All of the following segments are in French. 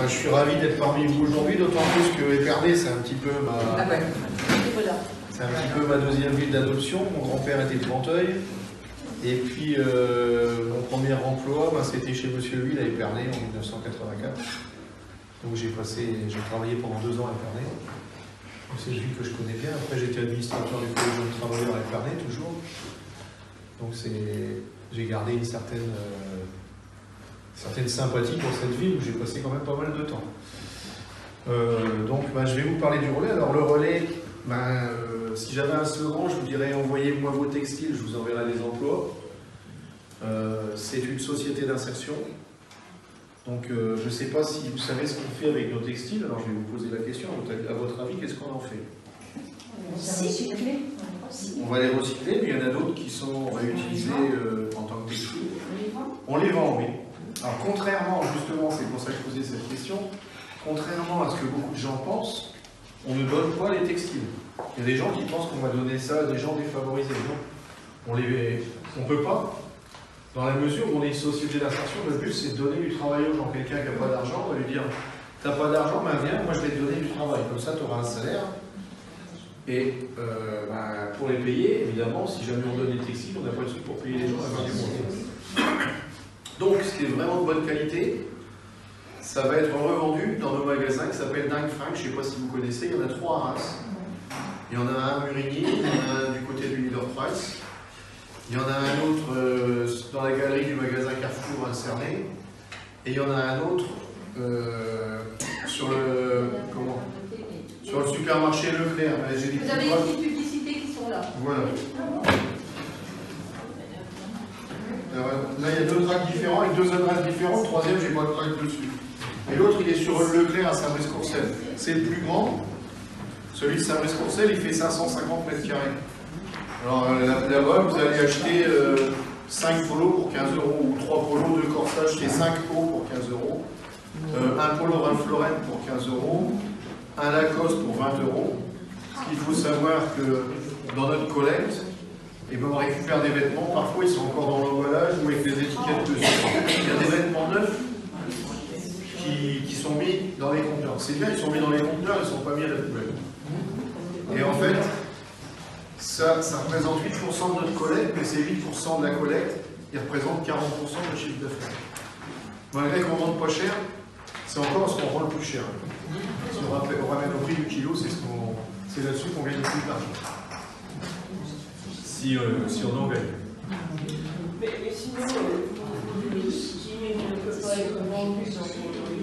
Je suis ravi d'être parmi vous aujourd'hui, d'autant plus que Épernay, c'est un petit peu ma deuxième ville d'adoption. Mon grand-père était de Venteuil. Et puis, mon premier emploi, c'était chez Monsieur Ville à Épernay en 1984. Donc j'ai travaillé pendant 2 ans à Épernay. C'est une ville que je connais bien. Après, j'étais administrateur du collège de travailleurs à Épernay, toujours. Donc j'ai gardé une certaine sympathie pour cette ville où j'ai passé quand même pas mal de temps. Je vais vous parler du relais. Alors le relais, si j'avais un slogan, je vous dirais envoyez-moi vos textiles, je vous enverrai des emplois. C'est une société d'insertion. Donc je ne sais pas si vous savez ce qu'on fait avec nos textiles, alors je vais vous poser la question, à votre avis, qu'est-ce qu'on en fait? On va les recycler, mais il y en a d'autres qui sont réutilisés en tant que textiles. On les vend, oui. Alors contrairement, justement, c'est pour ça que je posais cette question, contrairement à ce que beaucoup de gens pensent, on ne donne pas les textiles. Il y a des gens qui pensent qu'on va donner ça à des gens défavorisés. Non, on ne peut pas. Dans la mesure où on est une société d'insertion, le but c'est de donner du travail aux gens. Quelqu'un qui n'a pas d'argent, on va lui dire t'as pas d'argent, viens, moi je vais te donner du travail. Comme ça, tu auras un salaire. Et pour les payer, évidemment, si jamais on donne des textiles, on n'a pas de sous pour payer les gens à faire du monde. Donc, ce qui est vraiment de bonne qualité, ça va être revendu dans nos magasins qui s'appelle Dingue Frank. Je ne sais pas si vous connaissez, il y en a 3 à Reims. Il y en a un à Murigny, il y en a un du côté du Leader Price. Il y en a un autre dans la galerie du magasin Carrefour à Cernay. Et il y en a un autre sur le supermarché Leclerc. Vous avez des petites publicités qui sont là. Voilà. Alors, là, il y a 2 tracts différents avec 2 adresses différentes. Le troisième, j'ai pas de tract dessus. Et l'autre, il est sur Leclerc à Saint-Brice-Courcelles. C'est le plus grand. Celui de Saint-Brice-Courcelles, il fait 550 mètres carrés. Alors là-bas, vous allez acheter 5 polos pour 15 € ou 3 polos de corsage, c'est 5 pots pour 15 €. Un polo Ralph Lauren pour 15 €. Un Lacoste pour 20 €. Il faut savoir que dans notre collecte, on récupère des vêtements, parfois ils sont encore dans l'emballage ou avec des étiquettes dessus. Il y a des vêtements neufs qui sont mis dans les conteneurs. C'est bien, ils sont mis dans les conteneurs, ils ne sont pas mis à la poubelle. Et en fait, ça représente 8% de notre collecte, mais ces 8% de la collecte, ils représentent 40% de notre chiffre d'affaires. Malgré qu'on ne vende pas cher, c'est encore ce qu'on rend le plus cher. Si on ramène au prix du kilo, c'est là-dessus qu'on gagne le plus d'argent. Si on en gagne. Mais sinon, qui ne peut pas être vendu sans...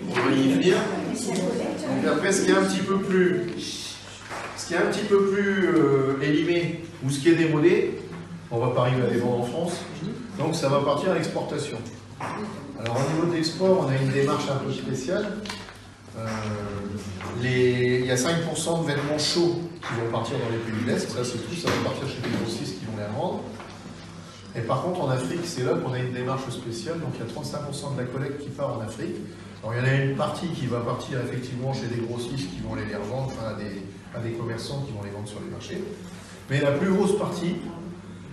On va y venir. Donc après, ce qui est un petit peu plus élimé, ou ce qui est démodé, on ne va pas arriver à les vendre en France, donc ça va partir à l'exportation. Alors au niveau de l'export, on a une démarche un peu spéciale. Il y a 5% de vêtements chauds qui vont partir dans les pays de l'Est, ça c'est tout, ça va partir chez les grossistes qui vont les revendre. Et par contre en Afrique, c'est là qu'on a une démarche spéciale, donc il y a 35% de la collecte qui part en Afrique. Alors il y en a une partie qui va partir effectivement chez des grossistes qui vont les revendre, enfin à des commerçants qui vont les vendre sur les marchés. Mais la plus grosse partie,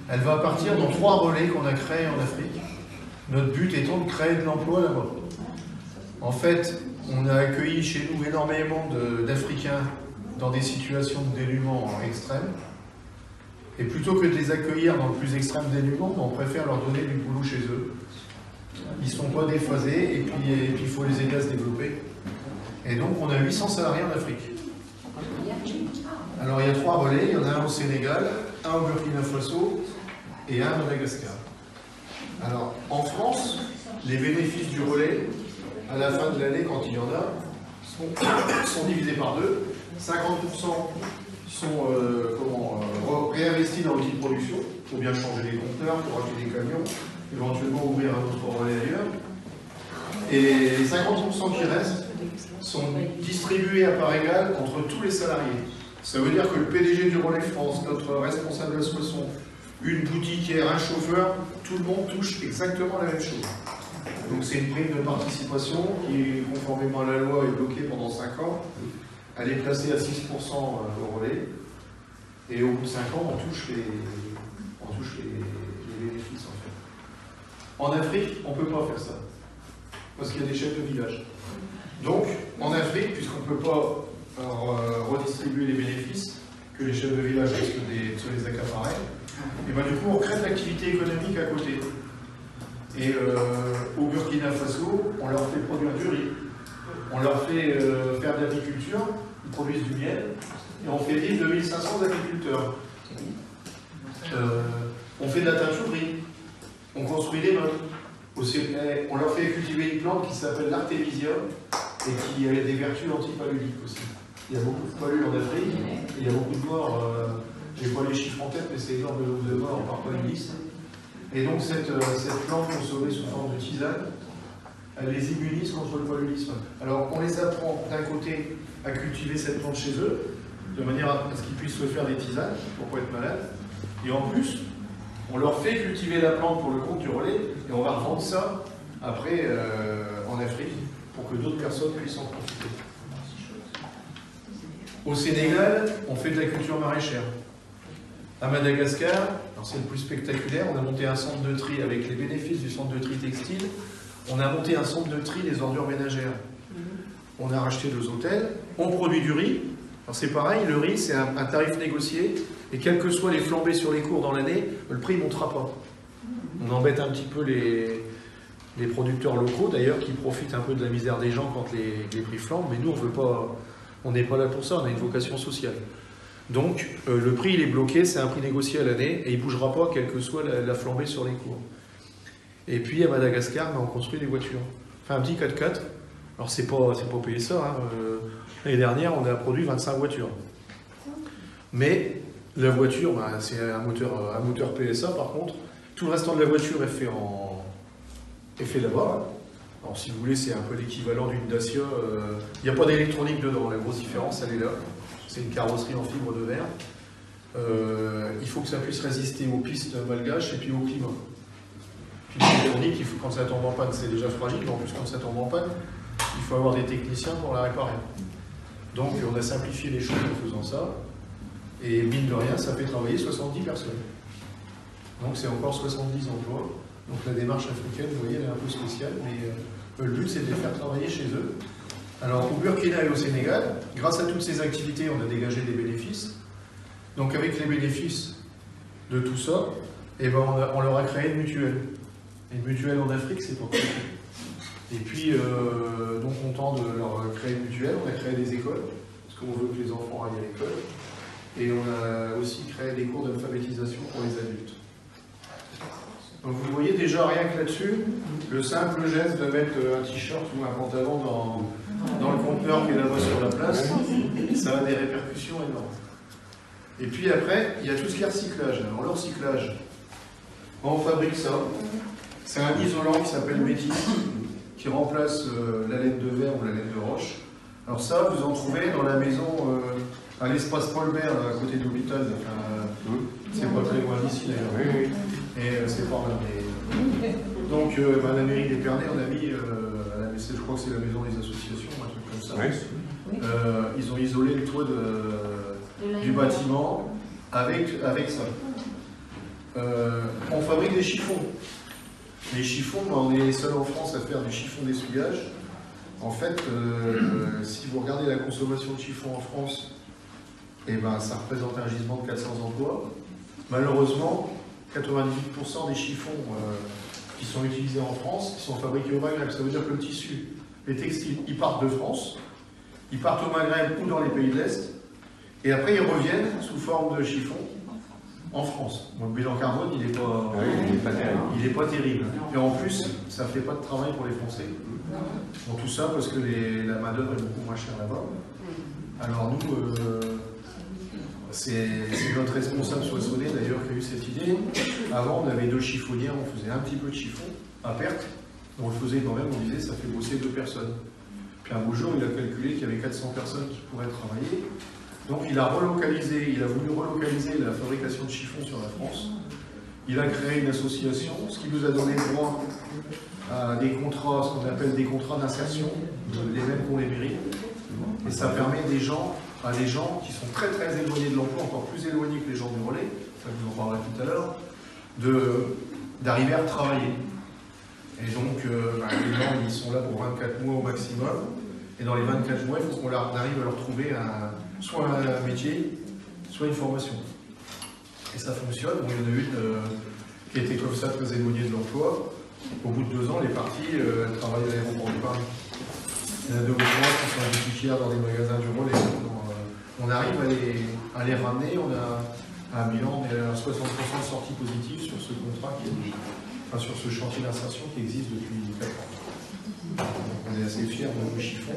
elle va partir dans 3 relais qu'on a créés en Afrique. Notre but étant de créer de l'emploi là-bas. En fait, on a accueilli chez nous énormément d'Africains dans des situations de dénuement extrême. Et plutôt que de les accueillir dans le plus extrême dénuement, on préfère leur donner du boulot chez eux. Ils ne sont pas déphasés et puis il faut les aider à se développer. Et donc on a 800 salariés en Afrique. Alors il y a 3 relais, il y en a un au Sénégal, un au Burkina Faso et un à Madagascar. Alors en France, les bénéfices du relais, à la fin de l'année, quand il y en a, sont divisés par 2. 50% sont réinvestis dans l'outil de production, pour bien changer les conteneurs, pour acheter des camions, éventuellement ouvrir un autre relais ailleurs. Et les 50% qui restent sont distribués à part égale entre tous les salariés. Ça veut dire que le PDG du Relais France, notre responsable de soissons, une boutiquière, un chauffeur, tout le monde touche exactement la même chose. Donc c'est une prime de participation qui, conformément à la loi, est bloquée pendant 5 ans. Elle est placée à 6% au relais. Et au bout de 5 ans, on touche les bénéfices en fait. En Afrique, on ne peut pas faire ça. parce qu'il y a des chefs de village. Donc, en Afrique, puisqu'on ne peut pas redistribuer les bénéfices que les chefs de village risquent de se les accaparer, et ben, du coup, on crée de l'activité économique à côté. Et au Burkina Faso, on leur fait produire du riz, on leur fait faire de l'agriculture, ils produisent du miel, et on fait vivre 2500 agriculteurs. On fait de la teinturerie, on construit des meubles. On leur fait cultiver une plante qui s'appelle l'artémisium et qui a des vertus antipaludiques aussi. Il y a beaucoup de palud en Afrique, et il y a beaucoup de morts, je n'ai pas les chiffres en tête, mais c'est énorme le nombre de morts par paludisme. Et donc cette plante consommée sous forme de tisane, elle les immunise contre le paludisme. Alors on les apprend d'un côté à cultiver cette plante chez eux, de manière à ce qu'ils puissent se faire des tisanes pour ne pas être malades. Et en plus, on leur fait cultiver la plante pour le compte du relais, et on va revendre ça après en Afrique, pour que d'autres personnes puissent en profiter. Au Sénégal, on fait de la culture maraîchère. À Madagascar, c'est le plus spectaculaire, on a monté un centre de tri avec les bénéfices du centre de tri textile. On a monté un centre de tri des ordures ménagères. On a racheté 2 hôtels, on produit du riz. Alors c'est pareil, le riz c'est un tarif négocié, et quelles que soient les flambées sur les cours dans l'année, le prix ne montera pas. On embête un petit peu les producteurs locaux d'ailleurs, qui profitent un peu de la misère des gens quand les prix flambent, mais nous on n'est pas là pour ça, on a une vocation sociale. Donc le prix il est bloqué, c'est un prix négocié à l'année, et il ne bougera pas quelle que soit la flambée sur les cours. Et puis à Madagascar, on construit des voitures. Enfin un petit 4x4, alors c'est pas payer ça, hein. L'année dernière on a produit 25 voitures. Mais la voiture, c'est un moteur PSA par contre, tout le restant de la voiture est fait là-bas. Hein. Alors si vous voulez, c'est un peu l'équivalent d'une Dacia. Il n'y a pas d'électronique dedans, la grosse différence elle est là. C'est une carrosserie en fibre de verre. Il faut que ça puisse résister aux pistes malgaches et puis au climat. Puis l'électronique, quand ça tombe en panne, c'est déjà fragile, mais en plus quand ça tombe en panne, il faut avoir des techniciens pour la réparer. Donc on a simplifié les choses en faisant ça, et mine de rien, ça fait travailler 70 personnes. Donc c'est encore 70 emplois. Donc la démarche africaine, vous voyez, elle est un peu spéciale, mais le but c'est de les faire travailler chez eux. Alors au Burkina et au Sénégal, grâce à toutes ces activités, on a dégagé des bénéfices. Donc avec les bénéfices de tout ça, eh ben, on leur a créé une mutuelle. Une mutuelle en Afrique, c'est pas possible. Et puis, donc content de leur créer une mutuelle, on a créé des écoles, parce qu'on veut que les enfants aillent à l'école. Et on a aussi créé des cours d'alphabétisation pour les adultes. Donc vous voyez déjà rien que là-dessus, le simple geste de mettre un t-shirt ou un pantalon dans le conteneur qui est là-bas sur la place, ça a des répercussions énormes. Et puis après, il y a tout ce qui est recyclage. Alors le recyclage, on fabrique ça. C'est un isolant qui s'appelle Métis, qui remplace la laine de verre ou la laine de roche. Alors ça, vous en trouvez dans la maison, à l'espace Paul Bert, à côté de l'hôpital. Enfin, c'est pas très loin d'ici d'ailleurs. Et c'est pas mal. Donc, à la mairie d'Épernay, on a mis, je crois que c'est la maison des associations, un truc comme ça. Ils ont isolé le toit du bâtiment avec ça. On fabrique des chiffons. Les chiffons, on est les seuls en France à faire du chiffon d'essuyage. En fait, si vous regardez la consommation de chiffons en France, eh ben, ça représente un gisement de 400 emplois. Malheureusement, 98% des chiffons qui sont utilisés en France, qui sont fabriqués au Maghreb. Ça veut dire que le tissu, les textiles, ils partent de France, ils partent au Maghreb ou dans les pays de l'Est, et après ils reviennent sous forme de chiffon en France. Donc le bilan carbone, il n'est pas terrible. Et en plus, ça ne fait pas de travail pour les Français. Bon, tout ça parce que la main-d'œuvre est beaucoup moins chère là-bas. Alors nous, c'est notre responsable Soissonnet d'ailleurs qui a eu cette idée. Avant, on avait 2 chiffonnières, on faisait un petit peu de chiffon à perte. On le faisait quand même, on disait ça fait bosser 2 personnes. Puis un beau jour, il a calculé qu'il y avait 400 personnes qui pourraient travailler. Donc il a voulu relocaliser la fabrication de chiffons sur la France. Il a créé une association, ce qui nous a donné droit à des contrats, ce qu'on appelle des contrats d'insertion, les mêmes qu'on les mairies. Et ça permet à des gens qui sont très très éloignés de l'emploi, encore plus éloignés que les gens du relais, ça je vous en parlerai tout à l'heure, d'arriver à travailler. Et donc, les gens, ils sont là pour 24 mois au maximum. Et dans les 24 mois, il faut qu'on arrive à leur trouver soit un métier, soit une formation. Et ça fonctionne. Bon, il y en a une qui était comme ça, très éloignée de l'emploi. Au bout de 2 ans, elle est partie, elle travaille à l'aéroport de Paris. Il y en a 2 ou 3 qui sont boutiquières dans les magasins du Relais. On arrive à les ramener. On a un bilan, mais à 60% de sorties positives sur ce contrat sur ce chantier d'insertion qui existe depuis 4 ans. Donc on est assez fiers de nos chiffres.